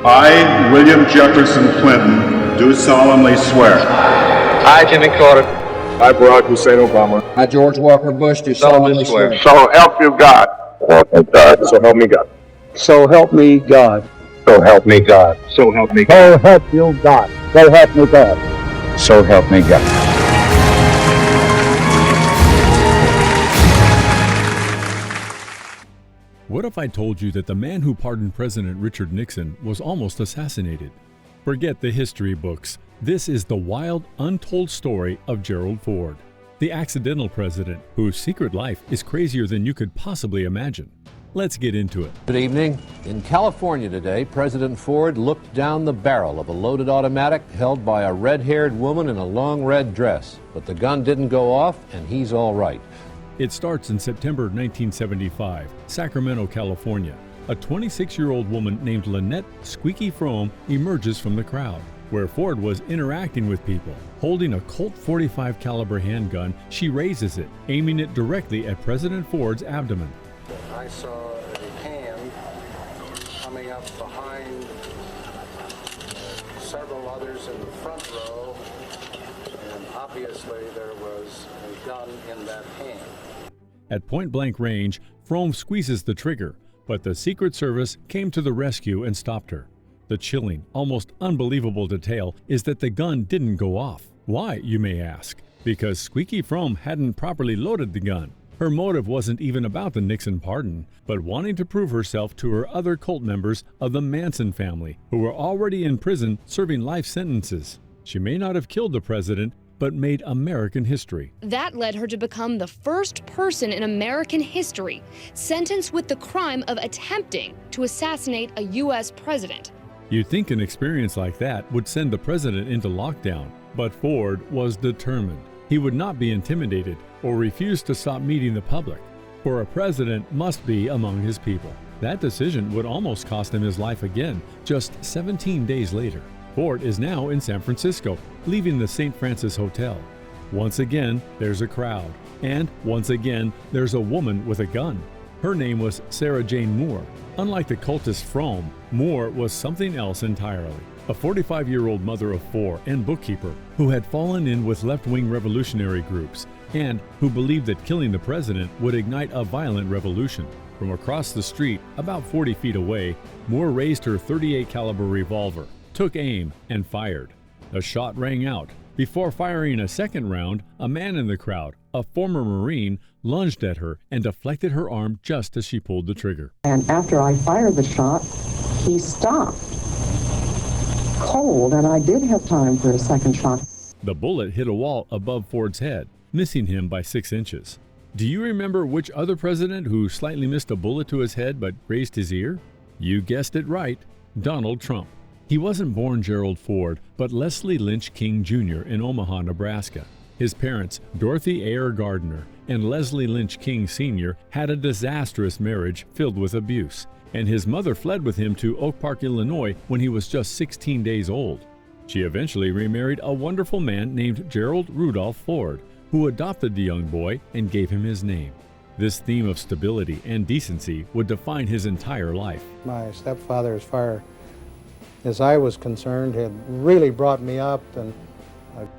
I, William Jefferson Clinton, do solemnly swear. I, Jimmy Carter. I, Barack Hussein Obama. I, George Walker Bush, do solemnly swear. So help you God. So help me God. So help me God. So help me God. So help me God. So help you God. So help me God. So help me God. What if I told you that the man who pardoned President Richard Nixon was almost assassinated? Forget the history books. This is the wild, untold story of Gerald Ford, the accidental president whose secret life is crazier than you could possibly imagine. Let's get into it. Good evening. In California today, President Ford looked down the barrel of a loaded automatic held by a red-haired woman in a long red dress. But the gun didn't go off, and he's all right. It starts in September 1975, Sacramento, California. A 26-year-old woman named Lynette Squeaky Frome emerges from the crowd, where Ford was interacting with people. Holding a Colt .45 caliber handgun, she raises it, aiming it directly at President Ford's abdomen. I saw a hand coming up behind several others in the front row, and obviously there was a gun in that hand. At point-blank range, Frome squeezes the trigger, but the Secret Service came to the rescue and stopped her. The chilling, almost unbelievable detail is that the gun didn't go off. Why, you may ask? Because Squeaky Frome hadn't properly loaded the gun. Her motive wasn't even about the Nixon pardon, but wanting to prove herself to her other cult members of the Manson family, who were already in prison serving life sentences. She may not have killed the president, but made American history. That led her to become the first person in American history sentenced with the crime of attempting to assassinate a U.S. president. You'd think an experience like that would send the president into lockdown, but Ford was determined. He would not be intimidated or refuse to stop meeting the public, for a president must be among his people. That decision would almost cost him his life again, just 17 days later. Ford is now in San Francisco, leaving the St. Francis Hotel. Once again, there's a crowd, and once again, there's a woman with a gun. Her name was Sarah Jane Moore. Unlike the cultist Frome, Moore was something else entirely. A 45-year-old mother of four and bookkeeper who had fallen in with left-wing revolutionary groups and who believed that killing the president would ignite a violent revolution. From across the street, about 40 feet away, Moore raised her .38 caliber revolver, took aim, and fired. A shot rang out. Before firing a second round, a man in the crowd, a former Marine, lunged at her and deflected her arm just as she pulled the trigger. And after I fired the shot, he stopped. Cold, and I did have time for a second shot. The bullet hit a wall above Ford's head, missing him by 6 inches. Do you remember which other president who slightly missed a bullet to his head but grazed his ear? You guessed it right, Donald Trump. He wasn't born Gerald Ford, but Leslie Lynch King Jr. in Omaha, Nebraska. His parents, Dorothy Ayer Gardner and Leslie Lynch King Sr., had a disastrous marriage filled with abuse, and his mother fled with him to Oak Park, Illinois when he was just 16 days old. She eventually remarried a wonderful man named Gerald Rudolph Ford, who adopted the young boy and gave him his name. This theme of stability and decency would define his entire life. My stepfather, as far as I was concerned, had really brought me up. And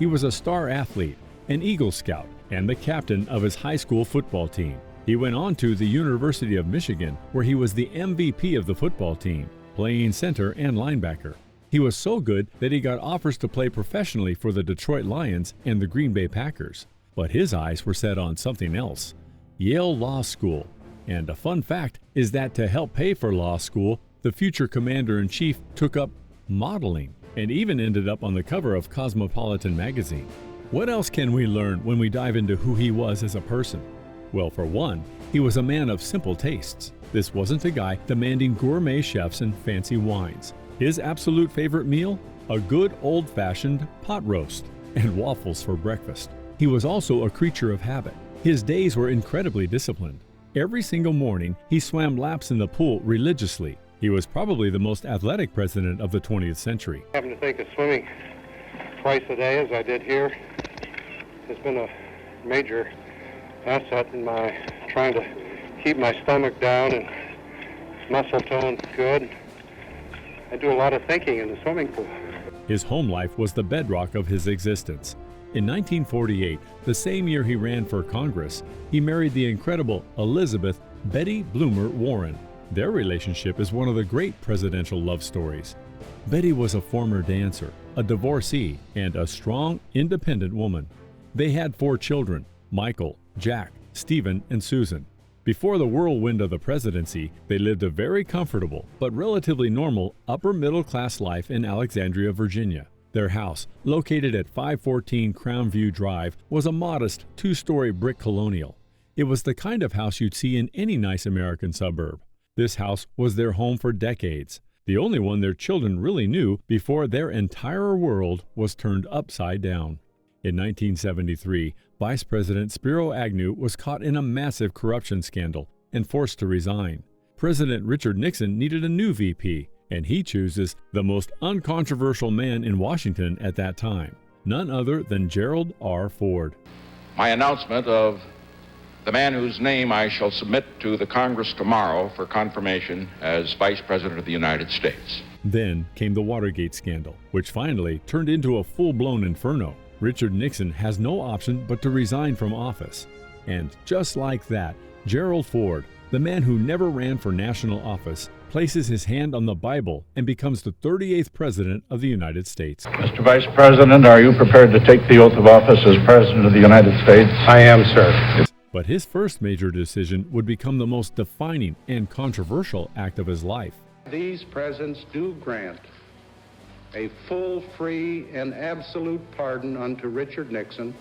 he was a star athlete, an Eagle Scout, and the captain of his high school football team. He went on to the University of Michigan, where he was the MVP of the football team, playing center and linebacker. He was so good that he got offers to play professionally for the Detroit Lions and the Green Bay Packers. But his eyes were set on something else, Yale Law School. And a fun fact is that to help pay for law school, the future commander-in-chief took up modeling and even ended up on the cover of Cosmopolitan magazine. What else can we learn when we dive into who he was as a person? Well, for one, he was a man of simple tastes. This wasn't a guy demanding gourmet chefs and fancy wines. His absolute favorite meal? A good old-fashioned pot roast and waffles for breakfast. He was also a creature of habit. His days were incredibly disciplined. Every single morning, he swam laps in the pool religiously. He was probably the most athletic president of the 20th century. Having to think of swimming twice a day, as I did here, has been a major asset in my trying to keep my stomach down and muscle tone good. I do a lot of thinking in the swimming pool. His home life was the bedrock of his existence. In 1948, the same year he ran for Congress, he married the incredible Elizabeth Betty Bloomer Warren. Their relationship is one of the great presidential love stories. Betty was a former dancer, a divorcee, and a strong, independent woman. They had 4 children: Michael, Jack, Stephen, and Susan. Before the whirlwind of the presidency, they lived a very comfortable but relatively normal upper-middle-class life in Alexandria, Virginia. Their house, located at 514 Crown View Drive, was a modest 2-story brick colonial. It was the kind of house you'd see in any nice American suburb. This house was their home for decades, the only one their children really knew before their entire world was turned upside down. In 1973, Vice President Spiro Agnew was caught in a massive corruption scandal and forced to resign. President Richard Nixon needed a new VP, and he chooses the most uncontroversial man in Washington at that time, none other than Gerald R. Ford. My announcement of the man whose name I shall submit to the Congress tomorrow for confirmation as Vice President of the United States. Then came the Watergate scandal, which finally turned into a full-blown inferno. Richard Nixon has no option but to resign from office. And just like that, Gerald Ford, the man who never ran for national office, places his hand on the Bible and becomes the 38th President of the United States. Mr. Vice President, are you prepared to take the oath of office as President of the United States? I am, sir. But his first major decision would become the most defining and controversial act of his life. These presents do grant a full, free, and absolute pardon unto Richard Nixon.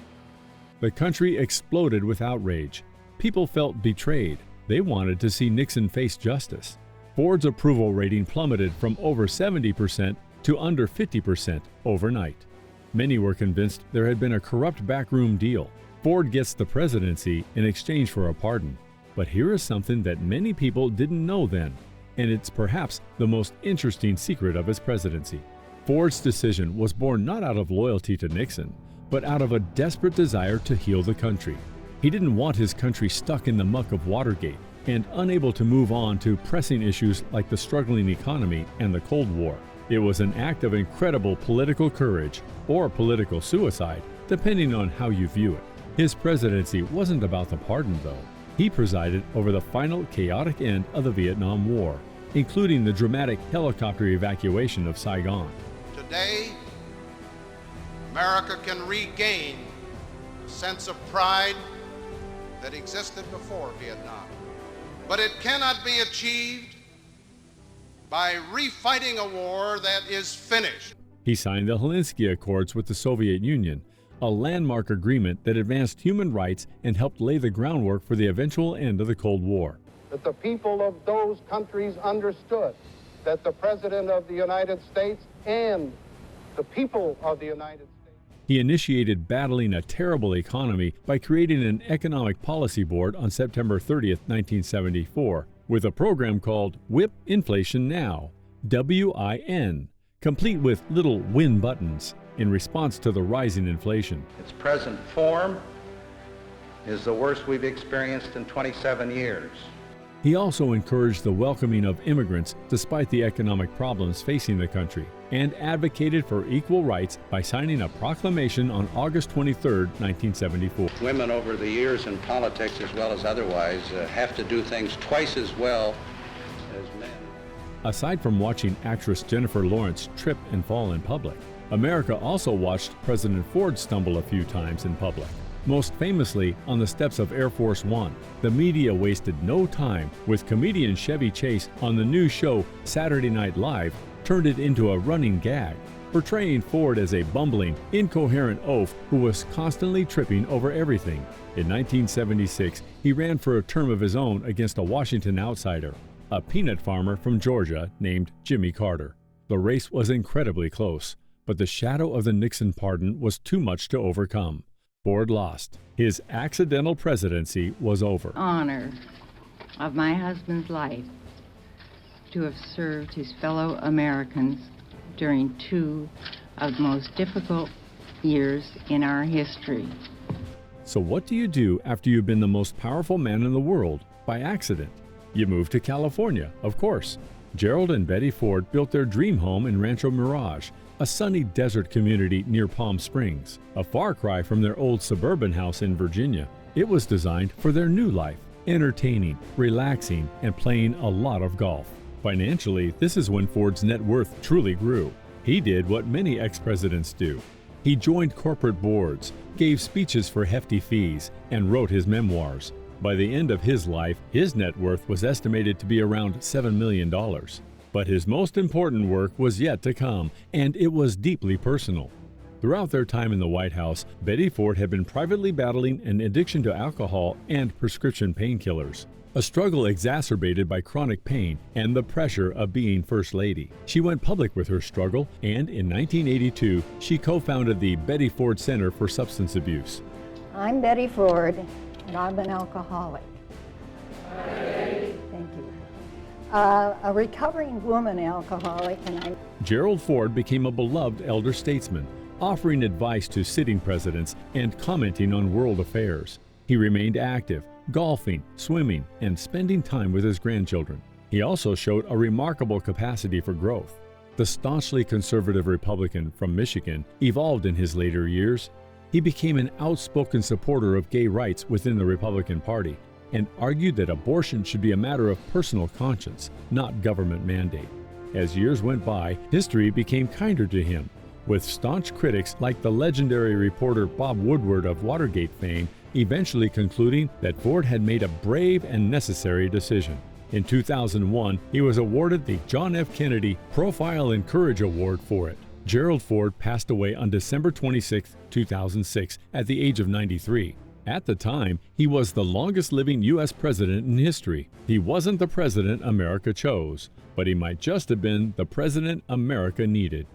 The country exploded with outrage. People felt betrayed. They wanted to see Nixon face justice. Ford's approval rating plummeted from over 70% to under 50% overnight. Many were convinced there had been a corrupt backroom deal. Ford gets the presidency in exchange for a pardon. But here is something that many people didn't know then, and it's perhaps the most interesting secret of his presidency. Ford's decision was born not out of loyalty to Nixon, but out of a desperate desire to heal the country. He didn't want his country stuck in the muck of Watergate and unable to move on to pressing issues like the struggling economy and the Cold War. It was an act of incredible political courage, or political suicide, depending on how you view it. His presidency wasn't about the pardon, though. He presided over the final chaotic end of the Vietnam War, including the dramatic helicopter evacuation of Saigon. Today, America can regain a sense of pride that existed before Vietnam. But it cannot be achieved by refighting a war that is finished. He signed the Helsinki Accords with the Soviet Union, a landmark agreement that advanced human rights and helped lay the groundwork for the eventual end of the Cold War. That the people of those countries understood that the President of the United States and the people of the United States. He initiated battling a terrible economy by creating an economic policy board on September 30th, 1974, with a program called Whip Inflation Now, WIN, complete with little win buttons in response to the rising inflation. Its present form is the worst we've experienced in 27 years. He also encouraged the welcoming of immigrants despite the economic problems facing the country, and advocated for equal rights by signing a proclamation on August 23, 1974. Women over the years in politics as well as otherwise have to do things twice as well as men. Aside from watching actress Jennifer Lawrence trip and fall in public, America also watched President Ford stumble a few times in public. Most famously on the steps of Air Force One. The media wasted no time, with comedian Chevy Chase on the new show Saturday Night Live turned it into a running gag, portraying Ford as a bumbling, incoherent oaf who was constantly tripping over everything. In 1976, he ran for a term of his own against a Washington outsider, a peanut farmer from Georgia named Jimmy Carter. The race was incredibly close, but the shadow of the Nixon pardon was too much to overcome. Ford lost. His accidental presidency was over. Honor of my husband's life to have served his fellow Americans during 2 of the most difficult years in our history. So what do you do after you've been the most powerful man in the world by accident? You move to California, of course. Gerald and Betty Ford built their dream home in Rancho Mirage, a sunny desert community near Palm Springs, a far cry from their old suburban house in Virginia. It was designed for their new life, entertaining, relaxing, and playing a lot of golf. Financially, this is when Ford's net worth truly grew. He did what many ex-presidents do. He joined corporate boards, gave speeches for hefty fees, and wrote his memoirs. By the end of his life, his net worth was estimated to be around $7 million. But his most important work was yet to come, and it was deeply personal. Throughout their time in the White House, Betty Ford had been privately battling an addiction to alcohol and prescription painkillers, a struggle exacerbated by chronic pain and the pressure of being First Lady. She went public with her struggle, and in 1982, she co-founded the Betty Ford Center for Substance Abuse. I'm Betty Ford, and I'm an alcoholic. Thank you. A recovering woman alcoholic, and I'm... Gerald Ford became a beloved elder statesman, offering advice to sitting presidents and commenting on world affairs. He remained active, golfing, swimming, and spending time with his grandchildren. He also showed a remarkable capacity for growth. The staunchly conservative Republican from Michigan evolved in his later years. He became an outspoken supporter of gay rights within the Republican Party and argued that abortion should be a matter of personal conscience, not government mandate. As years went by, history became kinder to him, with staunch critics like the legendary reporter Bob Woodward of Watergate fame eventually concluding that Ford had made a brave and necessary decision. In 2001, he was awarded the John F. Kennedy Profile and Courage Award for it. Gerald Ford passed away on December 26, 2006, at the age of 93. At the time, he was the longest-living U.S. president in history. He wasn't the president America chose, but he might just have been the president America needed.